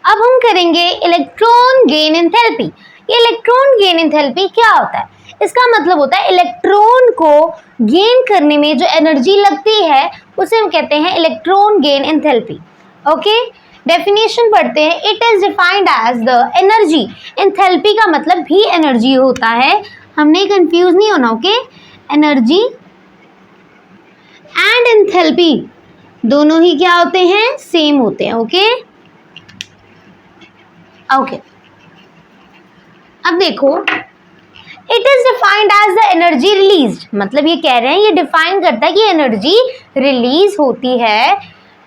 अब हम करेंगे इलेक्ट्रॉन गेन एंथैल्पी। ये इलेक्ट्रॉन गेन एंथैल्पी क्या होता है? इसका मतलब होता है इलेक्ट्रॉन को गेन करने में जो एनर्जी लगती है उसे हम कहते हैं electron gain enthalpy. Okay, definition पढ़ते हैं। It is defined as the energy. Enthalpy का मतलब भी एनर्जी होता है, हमने कंफ्यूज नहीं होना। ओके, एनर्जी एंड एंथैल्पी दोनों ही क्या होते हैं? सेम होते हैं। ओके ओके, अब देखो, it is defined as the energy release. मतलब ये कह रहे हैं, ये डिफाइन करता है कि एनर्जी रिलीज होती है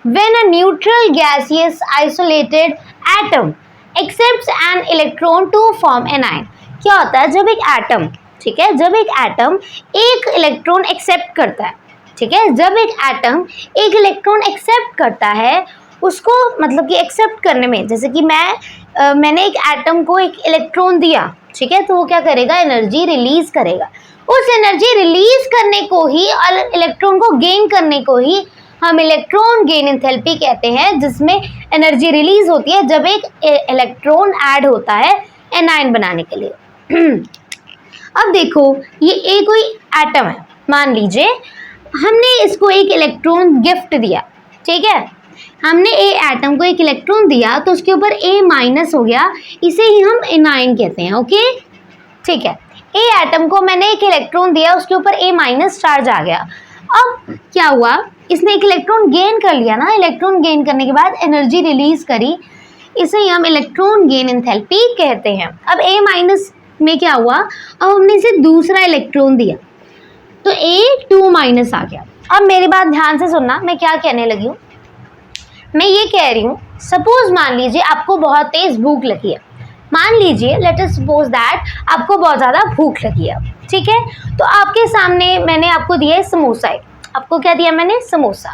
when a neutral gaseous isolated atom accepts an electron to form an ion. क्या होता है? जब एक एटम, ठीक है, जब एक एटम एक इलेक्ट्रॉन एक्सेप्ट करता है, ठीक है, जब एक एटम एक इलेक्ट्रॉन एक्सेप्ट करता है, उसको मतलब कि एक्सेप्ट करने में, जैसे कि मैंने एक एटम को एक इलेक्ट्रॉन दिया, ठीक है, तो वो क्या करेगा? एनर्जी रिलीज करेगा। उस एनर्जी रिलीज करने को ही और इलेक्ट्रॉन को गेन करने को ही हम इलेक्ट्रॉन गेन एंथैल्पी कहते हैं, जिसमें एनर्जी रिलीज होती है जब एक इलेक्ट्रॉन ऐड होता है एनायन बनाने के लिए। अब देखो, ये कोई एटम है, मान लीजिए हमने इसको एक इलेक्ट्रॉन गिफ्ट दिया, ठीक है, हमने ए एटम को एक इलेक्ट्रॉन दिया तो उसके ऊपर ए माइनस हो गया, इसे ही हम एनायन कहते हैं। ओके, ठीक है, ए एटम को मैंने एक इलेक्ट्रॉन दिया, उसके ऊपर ए माइनस चार्ज आ गया। अब क्या हुआ? इसने एक इलेक्ट्रॉन गेन कर लिया ना, इलेक्ट्रॉन गेन करने के बाद एनर्जी रिलीज करी, इसे ही हम इलेक्ट्रॉन गेन एंथैल्पी कहते हैं। अब ए माइनस में क्या हुआ? अब हमने इसे दूसरा इलेक्ट्रॉन दिया तो A2 माइनस आ गया। अब मेरी बात ध्यान से सुनना, मैं क्या कहने लगी हूँ। मैं ये कह रही हूँ, सपोज मान लीजिए आपको बहुत तेज भूख लगी है, मान लीजिए लेट अस सपोज दैट आपको बहुत ज़्यादा भूख लगी है, ठीक है, तो आपके सामने मैंने आपको दिया है समोसा। आपको क्या दिया मैंने? समोसा।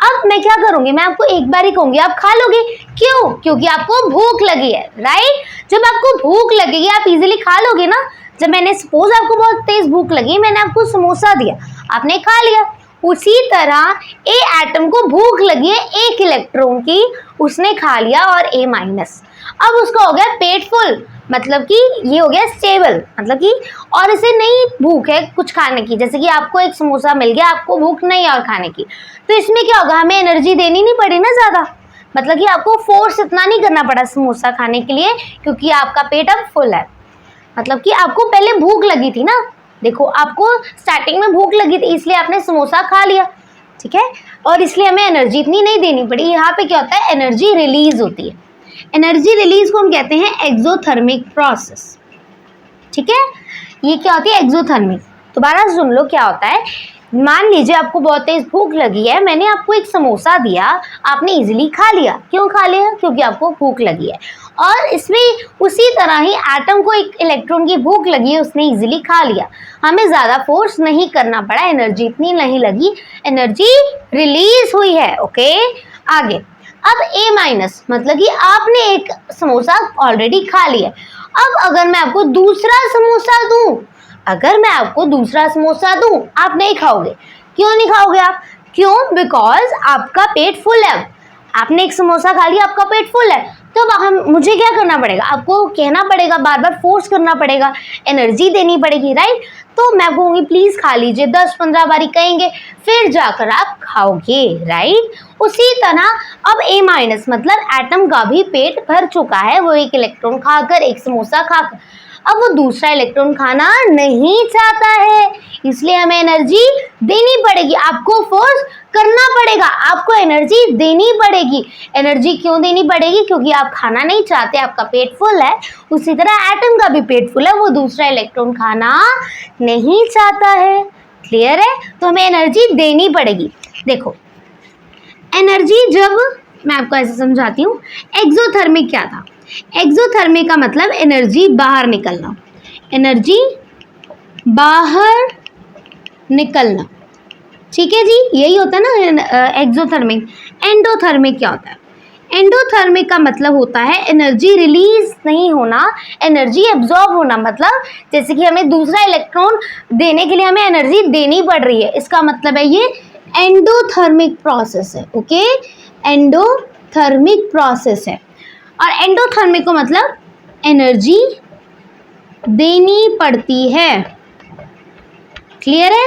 अब मैं क्या करूँगी? मैं आपको एक बार ही कहूँगी, आप खा लोगे। क्यों? क्योंकि आपको भूख लगी है, राइट। जब आपको भूख लगेगी आप इजीली खा लोगे ना। जब मैंने सपोज आपको बहुत तेज भूख लगी, मैंने आपको समोसा दिया, आपने खा लिया। उसी तरह ए एटम को भूख लगी है एक इलेक्ट्रॉन की, उसने खा लिया और ए माइनस। अब उसका हो गया पेट फुल, मतलब कि ये हो गया स्टेबल, मतलब कि और इसे नहीं भूख है कुछ खाने की, जैसे कि आपको एक समोसा मिल गया, आपको भूख नहीं और खाने की, तो इसमें क्या होगा? हमें एनर्जी देनी नहीं पड़ी ना ज़्यादा, मतलब कि आपको फोर्स इतना नहीं करना पड़ा समोसा खाने के लिए, क्योंकि आपका पेट अब फुल है। मतलब कि आपको पहले भूख लगी थी ना, देखो आपको स्टार्टिंग में भूख लगी थी इसलिए आपने समोसा खा लिया, ठीक है, और इसलिए हमें एनर्जी इतनी नहीं देनी पड़ी। यहाँ पे क्या होता है? एनर्जी रिलीज होती है। एनर्जी रिलीज को हम कहते हैं एक्सोथर्मिक प्रोसेस, ठीक है। ये क्या होती है? एक्सोथर्मिक। दोबारा सुन लो क्या होता है। मान लीजिए आपको बहुत तेज भूख लगी है, मैंने आपको एक समोसा दिया, आपने इजीली खा लिया। क्यों खा लिया? क्योंकि आपको भूख लगी है। और इसमें उसी तरह ही एटम को एक इलेक्ट्रॉन की भूख लगी है, उसने इजीली खा लिया, हमें ज़्यादा फोर्स नहीं करना पड़ा, एनर्जी इतनी नहीं लगी, एनर्जी रिलीज हुई है। ओके, आगे। अब ए माइनस मतलब कि आपने एक समोसा ऑलरेडी खा लिया। अब अगर मैं आपको दूसरा समोसा दूं, अगर मैं आपको दूसरा समोसा दूं, आप नहीं खाओगे। क्यों नहीं खाओगे आप? क्यों? बिकॉज आपका पेट फुल है। आपने एक समोसा खा लिया, आपका पेट फुल है, तो मुझे क्या करना पड़ेगा? आपको कहना पड़ेगा, बार बार फोर्स करना पड़ेगा, एनर्जी देनी पड़ेगी, राइट। तो मैं कहूँगी प्लीज़ खा लीजिए, 10-15 बारी कहेंगे, फिर जाकर आप खाओगे, राइट। उसी तरह अब ए माइनस मतलब एटम का भी पेट भर चुका है, वो एक इलेक्ट्रॉन खाकर, एक समोसा खाकर, अब वो दूसरा इलेक्ट्रॉन खाना नहीं चाहता है, इसलिए हमें एनर्जी देनी पड़ेगी, आपको फोर्स करना पड़ेगा, आपको एनर्जी देनी पड़ेगी। एनर्जी क्यों देनी पड़ेगी? क्योंकि आप खाना नहीं चाहते, आपका पेट फुल है। उसी तरह एटम का भी पेट फुल है, वो दूसरा इलेक्ट्रॉन खाना नहीं चाहता है। क्लियर है? तो हमें एनर्जी देनी पड़ेगी। देखो एनर्जी, जब मैं आपको ऐसे समझाती हूँ, एक्सोथर्मिक क्या था? एक्सोथर्मिक का मतलब एनर्जी बाहर निकलना, एनर्जी बाहर निकलना, ठीक है जी, यही होता है ना एक्सोथर्मिक। एंडोथर्मिक क्या होता है? एंडोथर्मिक का मतलब होता है एनर्जी रिलीज नहीं होना, एनर्जी एब्जॉर्ब होना, मतलब जैसे कि हमें दूसरा इलेक्ट्रॉन देने के लिए हमें एनर्जी देनी पड़ रही है, इसका मतलब है ये एंडोथर्मिक प्रोसेस है। ओके, एंडोथर्मिक प्रोसेस है। और एंडोथर्मिक को मतलब एनर्जी देनी पड़ती है। क्लियर है?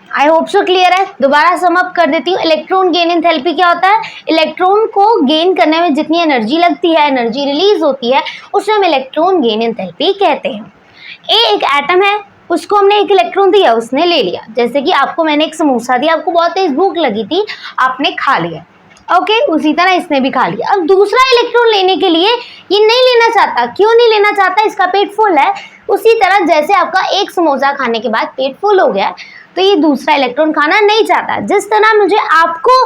आई होप सो क्लियर है। दोबारा सम अप कर देती हूँ। इलेक्ट्रॉन गेन एंथैल्पी क्या होता है? इलेक्ट्रॉन को गेन करने में जितनी एनर्जी लगती है, एनर्जी रिलीज होती है, उसे हम इलेक्ट्रॉन गेन एंथैल्पी कहते हैं। एक एटम है, उसको हमने एक इलेक्ट्रॉन दिया, उसने ले लिया। जैसे कि आपको मैंने एक समोसा दिया, आपको बहुत तेज भूख लगी थी, आपने खा लिया। ओके, उसी तरह इसने भी खा लिया। अब दूसरा इलेक्ट्रॉन लेने के लिए ये नहीं लेना चाहता। क्यों नहीं लेना चाहता? इसका पेट फुल है। उसी तरह जैसे आपका एक समोसा खाने के बाद पेट फुल हो गया, तो ये दूसरा इलेक्ट्रॉन खाना नहीं चाहता। जिस तरह मुझे आपको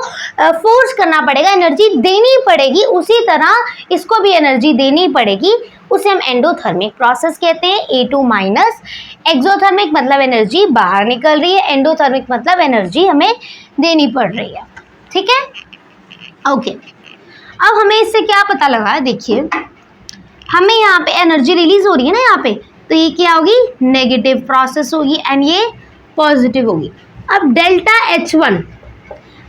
फोर्स करना पड़ेगा, एनर्जी देनी पड़ेगी, उसी तरह इसको भी एनर्जी देनी पड़ेगी। उसे हम एंडोथर्मिक प्रोसेस कहते हैं। A2 minus. एक्सोथर्मिक मतलब एनर्जी बाहर निकल रही है, एंडोथर्मिक मतलब एनर्जी हमें देनी पड़ रही है। ठीक है, ओके। अब हमें इससे क्या पता लगा? देखिए, हमें यहाँ पे एनर्जी रिलीज हो रही है ना यहाँ पे, तो ये क्या होगी? नेगेटिव प्रोसेस होगी एंड ये पॉजिटिव होगी। अब डेल्टा H1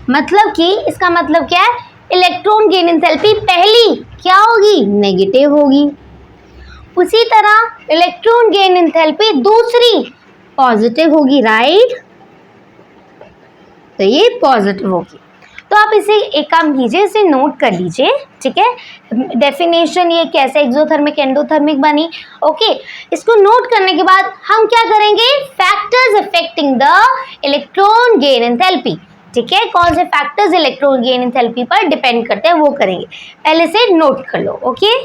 मतलब कि इसका मतलब क्या है? इलेक्ट्रॉन गेन एंथैल्पी पहली क्या होगी? नेगेटिव होगी। उसी तरह इलेक्ट्रॉन गेन एंथैल्पी दूसरी पॉजिटिव होगी, राइट? तो ये पॉजिटिव होगी। तो आप इसे एक काम कीजिए, इसे नोट कर लीजिए। ठीक है, डेफिनेशन ये कैसे एक्सोथर्मिक एंडोथर्मिक बनी। ओके, इसको नोट करने के बाद हम क्या करेंगे? Factors affecting the electron gain enthalpy. ठीक है, कौन से फैक्टर्स इलेक्ट्रॉन गेन एंथैल्पी पर डिपेंड करते हैं वो करेंगे। पहले से नोट कर लो। ओके,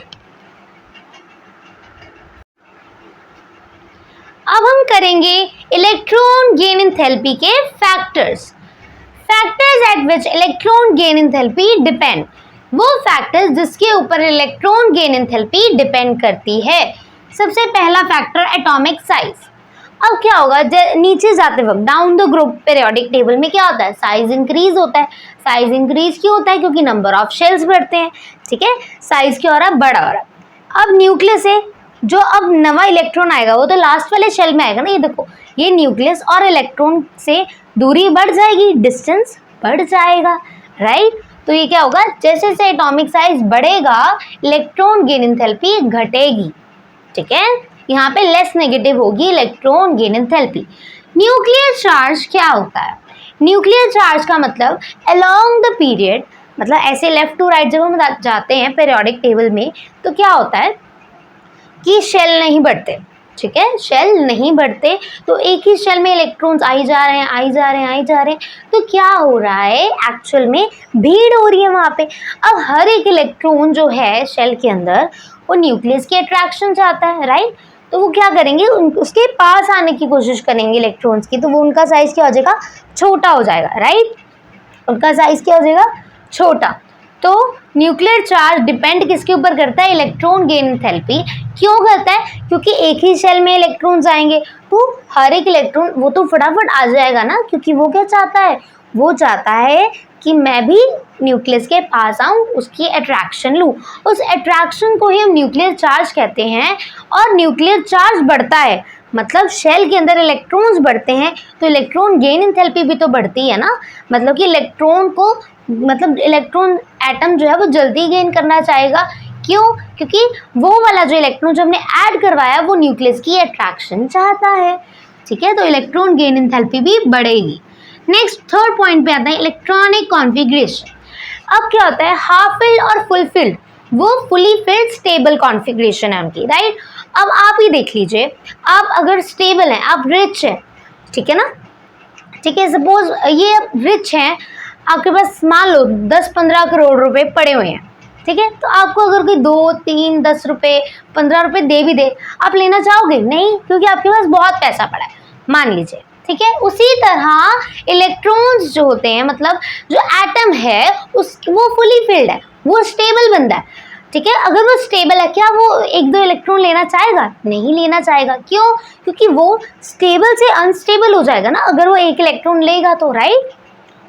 अब हम करेंगे इलेक्ट्रॉन गेन एंथैल्पी के factors. Factors eight which electron gain enthalpy depend, वो फैक्टर्स जिसके ऊपर इलेक्ट्रॉन गेन एंथैल्पी डिपेंड करती है। सबसे पहला फैक्टर एटॉमिक साइज। अब क्या होगा? नीचे जाते वक्त down the group periodic table में क्या होता है? साइज इंक्रीज होता है। साइज इंक्रीज क्यों होता है? क्योंकि नंबर ऑफ शेल्स बढ़ते हैं। ठीक है, साइज क्या हो रहा है? बड़ा हो रहा है। अब न्यूक्लियस है, जो अब नवा इलेक्ट्रॉन आएगा वो तो लास्ट वाले शेल में आएगा ना। ये देखो, ये न्यूक्लियस और इलेक्ट्रॉन से दूरी बढ़ जाएगी, डिस्टेंस बढ़ जाएगा, राइट? तो ये क्या होगा? जैसे जैसे एटॉमिक साइज बढ़ेगा, इलेक्ट्रॉन गेन एंथैल्पी घटेगी। ठीक है, यहाँ पे लेस नेगेटिव होगी electron gain enthalpy. Nuclear charge क्या होता है? न्यूक्लियर चार्ज का मतलब अलोंग द पीरियड, मतलब ऐसे लेफ्ट टू राइट जब हम जाते हैं पीरियोडिक टेबल में, तो क्या होता है कि शेल नहीं बढ़ते। ठीक है, शेल नहीं बढ़ते, तो एक ही शेल में इलेक्ट्रॉन्स आई जा रहे हैं, आई जा रहे हैं, आई जा रहे हैं। तो क्या हो रहा है? एक्चुअल में भीड़ हो रही है वहाँ पे। अब हर एक इलेक्ट्रॉन जो है शेल के अंदर, वो न्यूक्लियस की अट्रैक्शन चाहता है, राइट? तो वो क्या करेंगे? उसके पास आने की कोशिश करेंगे इलेक्ट्रॉन्स की, तो वो उनका साइज क्या हो जाएगा? छोटा हो जाएगा, राइट? उनका साइज क्या हो जाएगा? छोटा। तो न्यूक्लियर चार्ज डिपेंड किसके ऊपर करता है? Electron gain enthalpy. क्यों करता है? क्योंकि एक ही शेल में इलेक्ट्रॉन्स आएंगे, तो हर एक इलेक्ट्रॉन वो तो फटाफट आ जाएगा ना, क्योंकि वो क्या चाहता है? वो चाहता है कि मैं भी न्यूक्लियस के पास आऊँ, उसकी अट्रैक्शन लूँ। उस अट्रैक्शन को ही हम न्यूक्लियर चार्ज कहते हैं। और न्यूक्लियर चार्ज बढ़ता है, मतलब शेल के अंदर इलेक्ट्रॉन्स बढ़ते हैं, तो इलेक्ट्रॉन गेन एंथैल्पी भी तो बढ़ती है ना। मतलब कि इलेक्ट्रॉन को, मतलब इलेक्ट्रॉन एटम जो है वो जल्दी गेन करना चाहेगा। क्यों? क्योंकि वो वाला जो इलेक्ट्रॉन जो हमने ऐड करवाया वो न्यूक्लियस की अट्रैक्शन चाहता है। ठीक है, तो इलेक्ट्रॉन गेन एंथैल्पी भी बढ़ेगी। नेक्स्ट थर्ड पॉइंट पे आता है इलेक्ट्रॉनिक कॉन्फ़िगरेशन। अब क्या होता है? हाफ फिल्ड और फुल फिल्ड, वो फुली फिल्ड स्टेबल कॉन्फ़िगरेशन है उनकी, राइट? अब आप ही देख लीजिए, आप अगर स्टेबल हैं, आप रिच हैं, ठीक है ना? ठीक है, सपोज ये रिच हैं, आपके पास मान लो 10-15 करोड़ रुपए पड़े हुए हैं। ठीक है, तो आपको अगर कोई 2, 3, 10 रुपये, 15 रुपये दे भी दे, आप लेना चाहोगे? नहीं, क्योंकि आपके पास बहुत पैसा पड़ा है, मान लीजिए। ठीक है, उसी तरह इलेक्ट्रॉन्स जो होते हैं, मतलब जो एटम है वो फुली फिल्ड है, वो स्टेबल बंदा है। ठीक है, अगर वो स्टेबल है, क्या वो 1-2 इलेक्ट्रॉन लेना चाहेगा? नहीं लेना चाहेगा। क्यों? क्योंकि वो स्टेबल से अनस्टेबल हो जाएगा ना अगर वो 1 इलेक्ट्रॉन लेगा तो, राइट?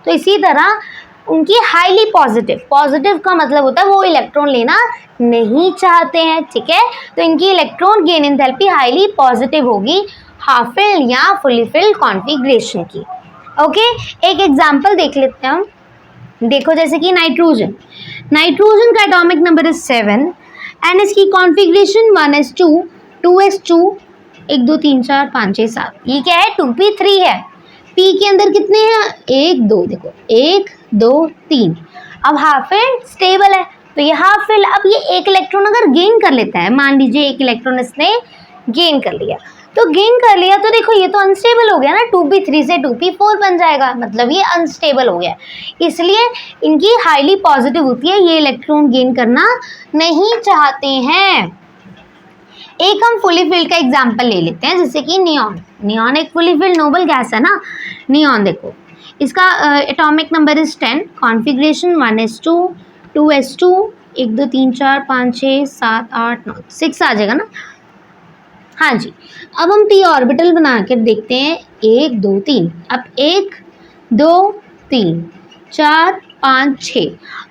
तो इसी तरह उनकी हाईली पॉजिटिव, पॉजिटिव का मतलब होता है वो इलेक्ट्रॉन लेना नहीं चाहते हैं। ठीक है, तो इनकी electron gain enthalpy highly positive होगी हाफ फिल्ड या फुली फिल्ड कॉन्फ़िगरेशन की। ओके, एक एग्जांपल देख लेते हैं हम। देखो, जैसे कि नाइट्रोजन, नाइट्रोजन का एटॉमिक नंबर इज 7 एंड इसकी कॉन्फ़िगरेशन 1s2 2s2 1 2 3 4 5 6 7। ये क्या है 2p3 है। p के अंदर कितने हैं 1 2, देखो 1 2 3। अब हाफ फील्ड स्टेबल है तो ये हाफ फील्ड, अब ये एक इलेक्ट्रॉन अगर गेन कर लेता है, मान लीजिए एक इलेक्ट्रॉन इसने गेन कर लिया, तो गेन कर लिया तो देखो ये तो अनस्टेबल हो गया ना, 2p3 से 2p4 बन जाएगा, मतलब ये अनस्टेबल हो गया। इसलिए इनकी हाईली पॉजिटिव होती है, ये इलेक्ट्रॉन गेन करना नहीं चाहते हैं। एक हम फुली फिल्ड का एग्जांपल ले लेते हैं, जैसे कि नियॉन। नियॉन एक फुली फिल्ड नोबल गैस है ना। नियॉन देखो, इसका atomic number is 10, configuration 1s2 2s2 1 2 3 4 5 6 7 8 9 6 आ जाएगा ना। हाँ जी, अब हम p ऑर्बिटल बना कर देखते हैं 1 2 3। अब 1 2 3 4 5 6।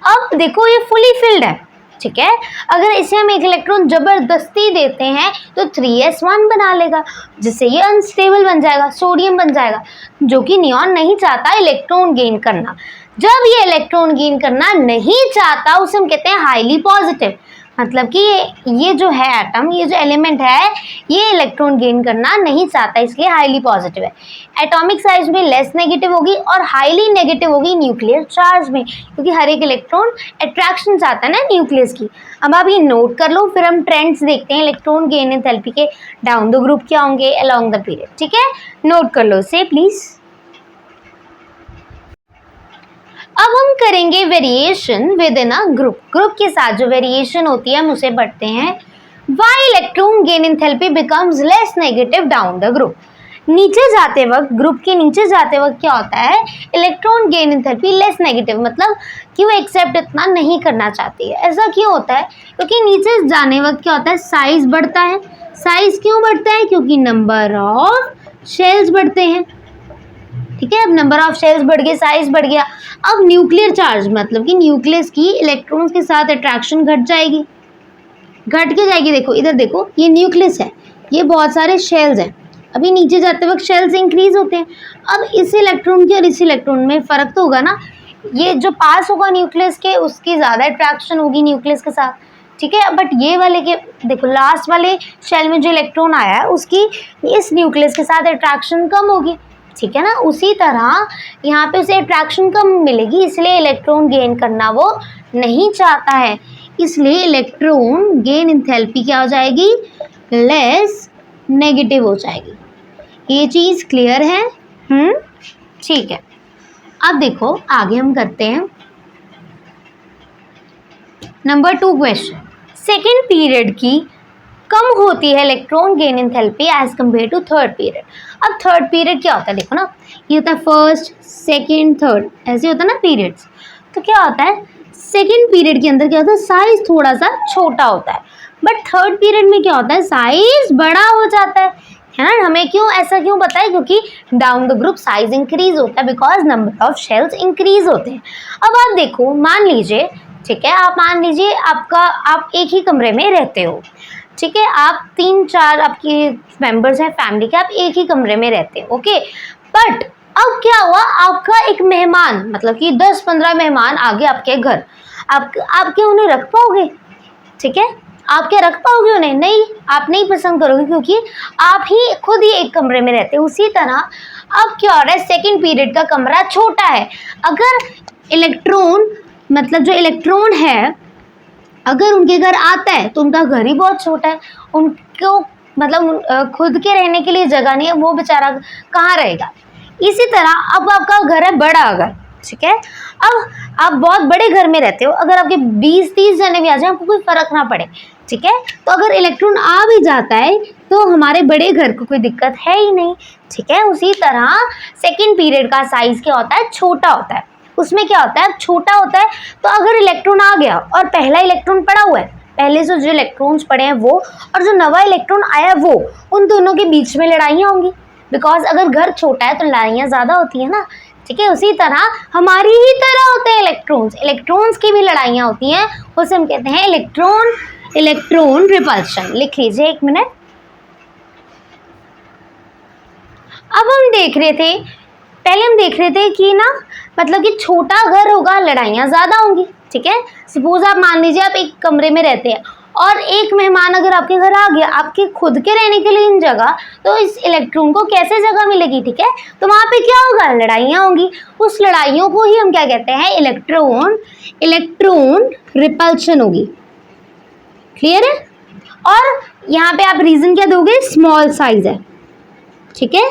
अब देखो ये फुली फिल्ड है, ठीक है। अगर इसे हम एक इलेक्ट्रॉन जबरदस्ती देते हैं तो 3s1 बना लेगा, जिससे ये अनस्टेबल बन जाएगा, सोडियम बन जाएगा, जो कि नियॉन नहीं चाहता इलेक्ट्रॉन गेन करना। जब ये इलेक्ट्रॉन गेन करना नहीं चाहता उसे हम कहते हैं हाईली पॉजिटिव, मतलब कि ये जो है एटम, ये जो एलिमेंट है, ये इलेक्ट्रॉन गेन करना नहीं चाहता, इसलिए हाईली पॉजिटिव है। एटॉमिक साइज में लेस नेगेटिव होगी और हाईली नेगेटिव होगी न्यूक्लियर चार्ज में, क्योंकि हर एक इलेक्ट्रॉन अट्रैक्शन चाहता है ना न्यूक्लियस की। अब आप ये नोट कर लो, फिर हम ट्रेंड्स देखते हैं इलेक्ट्रॉन गेन एंथैल्पी के डाउन द ग्रुप क्या होंगे अलोंग द पीरियड, ठीक है। नोट कर लो इसे प्लीज। अब हम करेंगे variation with in a group. Group के साथ जो वेरिएशन होती है हम उसे पढ़ते हैं। Why electron gain enthalpy becomes less negative down the group. नीचे जाते वक्त, ग्रुप के नीचे जाते वक्त क्या होता है, electron gain enthalpy less negative, मतलब कि वो एक्सेप्ट इतना नहीं करना चाहती है। ऐसा क्यों होता है, क्योंकि नीचे जाने वक्त क्या होता है, साइज बढ़ता है। साइज क्यों बढ़ता है, क्योंकि नंबर ऑफ शेल्स बढ़ते हैं, ठीक है। अब नंबर ऑफ शेल्स बढ़ गए, साइज बढ़ गया। अब न्यूक्लियर चार्ज, मतलब कि न्यूक्लियस की इलेक्ट्रॉन्स के साथ अट्रैक्शन घट जाएगी, घट के जाएगी। देखो इधर देखो, ये न्यूक्लियस है, ये बहुत सारे शेल्स हैं। अभी नीचे जाते वक्त शेल्स इंक्रीज होते हैं। अब इस इलेक्ट्रॉन के और इस इलेक्ट्रॉन में फ़र्क तो होगा ना, ये जो पास होगा न्यूक्लियस के उसकी ज़्यादा अट्रैक्शन होगी न्यूक्लियस के साथ, ठीक है। बट ये वाले के देखो, लास्ट वाले शेल में जो इलेक्ट्रॉन आया है उसकी इस न्यूक्लियस के साथ अट्रैक्शन कम होगी, ठीक है ना। उसी तरह यहाँ पे उसे अट्रैक्शन कम मिलेगी, इसलिए इलेक्ट्रॉन गेन करना वो नहीं चाहता है, इसलिए इलेक्ट्रॉन गेन एंथैल्पी क्या हो जाएगी, लेस नेगेटिव हो जाएगी। ये चीज़ क्लियर है? ठीक है। अब देखो आगे हम करते हैं नंबर 2 क्वेश्चन। सेकेंड पीरियड की कम होती है electron gain enthalpy as compare to third period. अब थर्ड पीरियड क्या होता है, देखो ना, ये होता है फर्स्ट सेकंड थर्ड, ऐसे होता है ना पीरियड्स। तो क्या होता है, सेकंड पीरियड के अंदर क्या होता है, साइज थोड़ा सा छोटा होता है, बट थर्ड पीरियड में क्या होता है, साइज बड़ा हो जाता है ना। हमें क्यों ऐसा क्यों पता है, क्योंकि down the group size increase होता है, because number of shells increase होते हैं। अब आप देखो, मान लीजिए, ठीक है, आप मान लीजिए आप एक ही कमरे में रहते हो, ठीक है। आप 3-4 आपके मेंबर्स हैं फैमिली के, आप एक ही कमरे में रहते हैं, ओके। बट अब क्या हुआ, आपका एक मेहमान, मतलब कि 10-15 मेहमान आ गए आपके घर, आप क्या उन्हें रख पाओगे, ठीक है। आप क्या रख पाओगे उन्हें, नहीं, आप नहीं पसंद करोगे, क्योंकि आप ही खुद ही एक कमरे में रहते हो। उसी तरह अब क्या हो रहा है, सेकेंड पीरियड का कमरा छोटा है। अगर इलेक्ट्रॉन, मतलब जो इलेक्ट्रॉन है, अगर उनके घर आता है तो उनका घर ही बहुत छोटा है, उनको मतलब खुद के रहने के लिए जगह नहीं है, वो बेचारा कहाँ रहेगा। इसी तरह अब आपका घर है बड़ा घर, ठीक है। अब आप बहुत बड़े घर में रहते हो, अगर आपके 20-30 जने भी आ जाए आपको कोई फर्क ना पड़े, ठीक है। तो अगर इलेक्ट्रॉन आ भी जाता है तो हमारे बड़े घर को कोई दिक्कत है ही नहीं, ठीक है। उसी तरह सेकेंड पीरियड का साइज क्या होता है, छोटा होता है। उसमें क्या होता है, छोटा होता है, तो अगर इलेक्ट्रॉन आ गया और पहला इलेक्ट्रॉन पड़ा हुआ है, पहले से जो इलेक्ट्रॉन्स पड़े हैं वो, और जो नवा इलेक्ट्रॉन आया है वो, उन दोनों के बीच में लड़ाइयाँ होंगी, बिकॉज अगर घर छोटा है तो लड़ाइयाँ ज़्यादा होती है ना, ठीक है। उसी तरह हमारी ही तरह होते हैं इलेक्ट्रॉन्स की भी लड़ाइयाँ होती हैं, उसे हम कहते हैं इलेक्ट्रॉन रिपल्शन। लिख लीजिए 1 मिनट। अब हम देख रहे थे कि ना, मतलब कि छोटा घर होगा, लड़ाइयाँ ज़्यादा होंगी, ठीक है। सपोज आप मान लीजिए आप एक कमरे में रहते हैं और एक मेहमान अगर आपके घर आ गया आपके खुद के रहने के लिए इन जगह, तो इस इलेक्ट्रॉन को कैसे जगह मिलेगी, ठीक है। तो वहां पे क्या होगा, लड़ाइयाँ होंगी। उस लड़ाइयों को ही हम क्या कहते हैं, इलेक्ट्रॉन रिपल्शन होगी। क्लियर है। और यहाँ पे आप रीजन क्या दोगे, स्मॉल साइज है, ठीक है।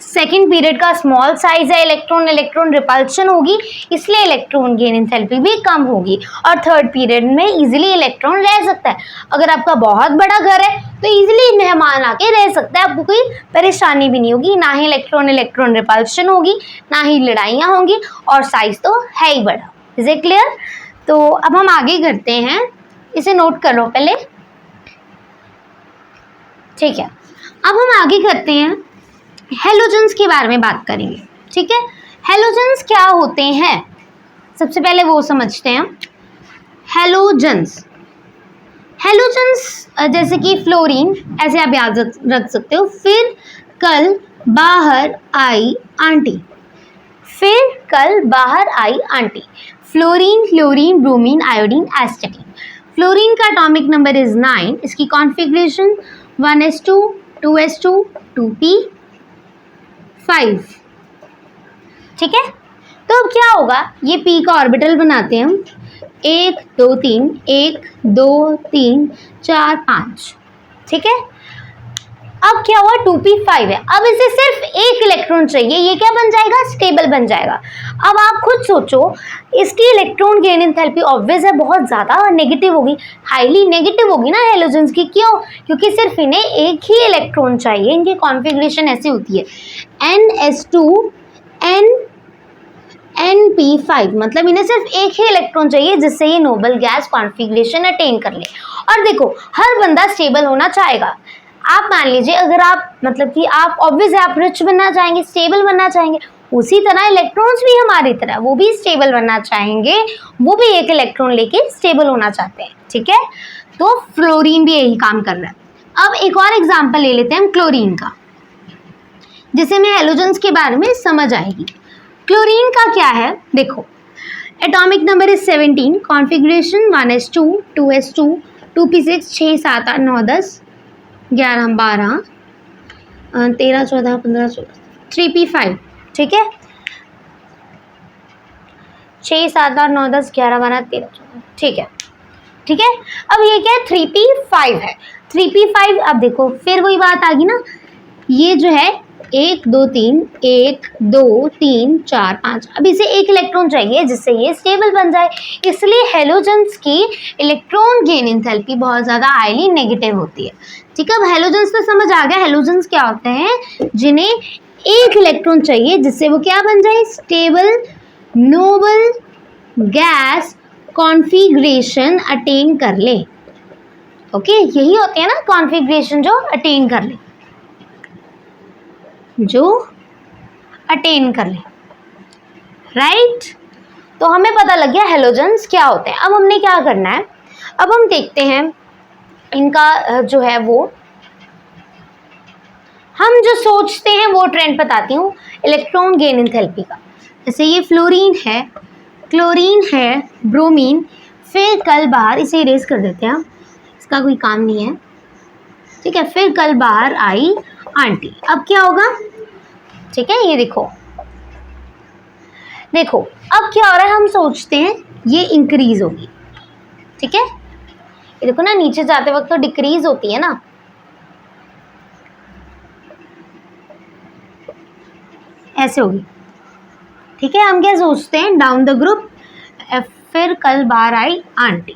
सेकेंड पीरियड का स्मॉल साइज है, इलेक्ट्रॉन रिपल्शन होगी, इसलिए इलेक्ट्रॉन गेन एंथैल्पी भी कम होगी। और थर्ड पीरियड में इजीली इलेक्ट्रॉन रह सकता है। अगर आपका बहुत बड़ा घर है तो इजीली मेहमान आके रह सकता है, आपको कोई परेशानी भी नहीं होगी, ना ही इलेक्ट्रॉन रिपल्शन होगी, ना ही लड़ाइयाँ होंगी, और साइज तो है ही बड़ा। Is it clear. तो अब हम आगे करते हैं, इसे नोट कर लो पहले, ठीक है। अब हम आगे करते हैं, हेलोजन्स के बारे में बात करेंगे, ठीक है। हेलोजन्स क्या होते हैं, सबसे पहले वो समझते हैं। हेलोजन्स जैसे कि फ्लोरीन, ऐसे आप याद रख सकते हो। फिर कल बाहर आई aunty, fluorine, chlorine, bromine, iodine, astatine. Fluorine का एटॉमिक नंबर इज 9, इसकी कॉन्फ़िगरेशन 1s2 2s2 2p5, ठीक है। तो अब क्या होगा, ये p का ऑर्बिटल बनाते हैं हम, 1 2 3 1 2 3 4 5, ठीक है। अब क्या हुआ, 2p5 है। अब इसे सिर्फ एक इलेक्ट्रॉन चाहिए, ये क्या बन जाएगा, स्टेबल बन जाएगा। अब आप खुद सोचो, इसकी इलेक्ट्रॉन गेन एंथैल्पी ऑब्वियस है बहुत ज़्यादा नेगेटिव होगी, हाईली नेगेटिव होगी ना हेलोजन्स की। क्यों, क्योंकि सिर्फ इन्हें एक ही इलेक्ट्रॉन चाहिए, इनकी कॉन्फ़िगरेशन ऐसी होती है ns2 np5, मतलब इन्हें सिर्फ एक ही इलेक्ट्रॉन चाहिए जिससे ये नोबल गैस कॉन्फ़िगरेशन अटेन कर ले। और देखो, हर बंदा स्टेबल होना चाहेगा। आप मान लीजिए, अगर आप मतलब कि आप ऑब्वियस है आप रिच बनना चाहेंगे, स्टेबल बनना चाहेंगे, उसी तरह इलेक्ट्रॉन्स भी हमारी तरह वो भी स्टेबल बनना चाहेंगे, वो भी एक इलेक्ट्रॉन लेके स्टेबल होना चाहते हैं, ठीक है। तो फ्लोरीन भी यही काम कर रहा है। अब एक और एग्जांपल ले लेते हैं हम क्लोरीन का, जिससे हमें हेलोजन्स के बारे में समझ आएगी। क्लोरीन का क्या है, देखो, atomic number is 17, configuration 1s2 2s2 2p6 6 7 8 9 10 11 12 13 14 15 16 3p5, ठीक है। 6 7 8 9 10 11 12 13 14, ठीक है, ठीक है। अब ये क्या है, 3p5 है। 3p5, अब देखो फिर वही बात आ गई ना, ये जो है 1 2 3 1 2 3 4 5, अब इसे एक इलेक्ट्रॉन चाहिए जिससे ये स्टेबल बन जाए, इसलिए हेलोजन्स की इलेक्ट्रॉन गेन एंथैल्पी बहुत ज़्यादा हाईली नेगेटिव होती है, ठीक है। अब हेलोजन्स तो समझ आ गया, हेलोजन्स क्या होते हैं, जिन्हें एक इलेक्ट्रॉन चाहिए जिससे वो क्या बन जाए, stable noble gas configuration attain कर ले। ओके, यही होते हैं ना कॉन्फ़िगरेशन जो अटेन कर ले, राइट। तो हमें पता लग गया हेलोजन्स क्या होते हैं। अब हमने क्या करना है, अब हम देखते हैं इनका जो है वो, हम जो सोचते हैं वो ट्रेंड बताती हूँ इलेक्ट्रॉन गेन एंथैल्पी का। जैसे ये फ्लोरीन है, क्लोरीन है, ब्रोमीन, फिर कल बाहर, इसे इरेज कर देते हैं, इसका कोई काम नहीं है, ठीक है। फिर कल बाहर आई आंटी, अब क्या होगा, ठीक है। ये देखो अब क्या हो रहा है, हम सोचते हैं ये इंक्रीज होगी, ठीक है। ये देखो ना, नीचे जाते वक्त तो डिक्रीज होती है ना, ऐसे होगी, ठीक है। हम क्या सोचते हैं, डाउन द ग्रुप, फिर कल बाहर आई aunty,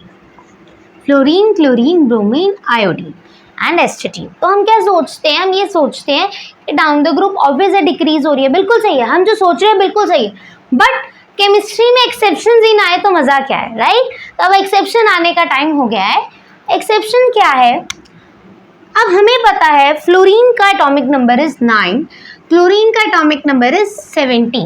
fluorine, chlorine, bromine, iodine and astatine. तो हम क्या सोचते हैं, हम ये सोचते हैं कि डाउन द ग्रुप ऑब्वियस है डिक्रीज हो रही है, बिल्कुल सही है, हम जो सोच रहे हैं बिल्कुल सही है। बट केमिस्ट्री में एक्सेप्शन ही ना आए तो मज़ा क्या है, राइट। तो अब एक्सेप्शन आने का टाइम हो गया है। एक्सेप्शन क्या है, अब हमें पता है फ्लोरीन का एटॉमिक नंबर इज 9, क्लोरीन का एटॉमिक नंबर इज 17।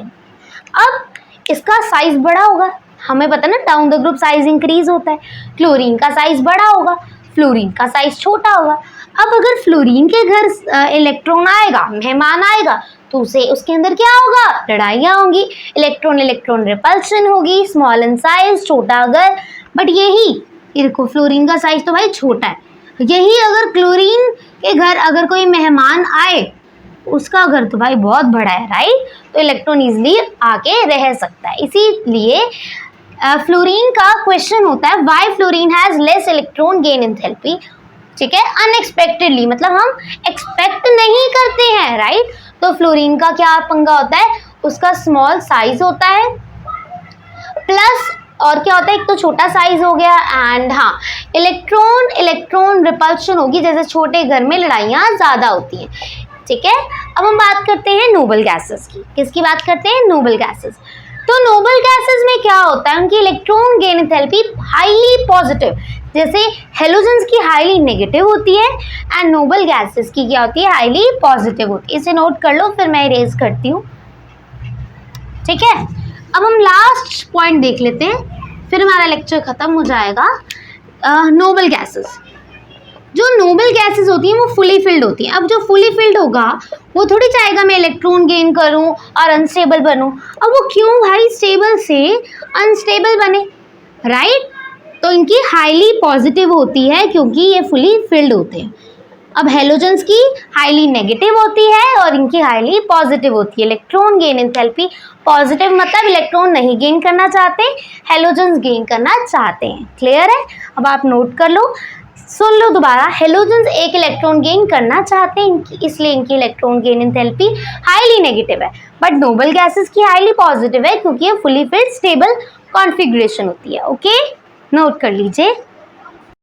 अब इसका साइज बड़ा होगा, हमें पता ना down the group size increase होता है, क्लोरीन का साइज बड़ा होगा, फ्लोरीन का साइज छोटा होगा। अब अगर फ्लोरीन के घर इलेक्ट्रॉन आएगा, मेहमान आएगा, तो उसे उसके अंदर क्या होगा, लड़ाइयाँ होंगी, इलेक्ट्रॉन इलेक्ट्रॉन रिपल्शन होगी, स्मॉल इन साइज, छोटा अगर, बट यही देखो फ्लोरीन का साइज तो भाई छोटा है, यही अगर क्लोरीन के घर अगर कोई मेहमान आए, उसका घर तो भाई बहुत बड़ा है, राइट, तो इलेक्ट्रॉन इजिली आके रह सकता है। इसीलिए फ्लोरीन का क्वेश्चन होता है why fluorine has less electron gain enthalpy, ठीक है, अनएक्सपेक्टेडली, मतलब हम एक्सपेक्ट नहीं करते हैं, राइट। तो फ्लोरीन का क्या पंगा होता है, उसका स्मॉल साइज होता है, प्लस और क्या होता है, एक तो छोटा साइज हो गया, एंड हाँ इलेक्ट्रॉन इलेक्ट्रॉन रिपल्शन होगी, जैसे छोटे घर में लड़ाइयाँ ज़्यादा होती हैं, ठीक है। अब हम बात करते हैं नोबल गैसेस की, किसकी बात करते हैं, नोबल गैसेस। तो नोबल गैसेस में क्या होता है, उनकी electron gain enthalpy highly positive, जैसे हेलोजन्स की हाईली नेगेटिव होती है, एंड नोबल गैसेस की क्या होती है, हाईली पॉजिटिव होती है। इसे नोट कर लो, फिर मैं इरेज करती हूँ, ठीक है। अब हम लास्ट पॉइंट देख लेते हैं, फिर हमारा लेक्चर खत्म हो जाएगा। नोबल गैसेस, जो नोबल गैसेस होती हैं वो फुली फिल्ड होती हैं। अब जो फुली फिल्ड होगा वो थोड़ी चाहेगा मैं इलेक्ट्रॉन गेन करूं और अनस्टेबल बनूं। अब वो क्यों भाई स्टेबल से अनस्टेबल बने, राइट, तो इनकी हाईली पॉजिटिव होती है क्योंकि ये फुली फिल्ड होते हैं। अब हेलोजन्स की हाईली नेगेटिव होती है और इनकी हाईली पॉजिटिव होती है। इलेक्ट्रॉन गेन एंथैल्पी पॉजिटिव मतलब इलेक्ट्रॉन नहीं गेन करना चाहते, हेलोजन्स गेन करना चाहते हैं। क्लियर है, अब आप नोट कर लो, सुन लो दोबारा, हेलोजन्स एक इलेक्ट्रॉन गेन करना चाहते हैं, इसलिए इनकी electron gain enthalpy highly negative है, बट नोबल गैसेस की हाईली पॉजिटिव है क्योंकि ये फुली फिल्ड स्टेबल कॉन्फ़िगरेशन होती है। ओके, नोट कर लीजिए।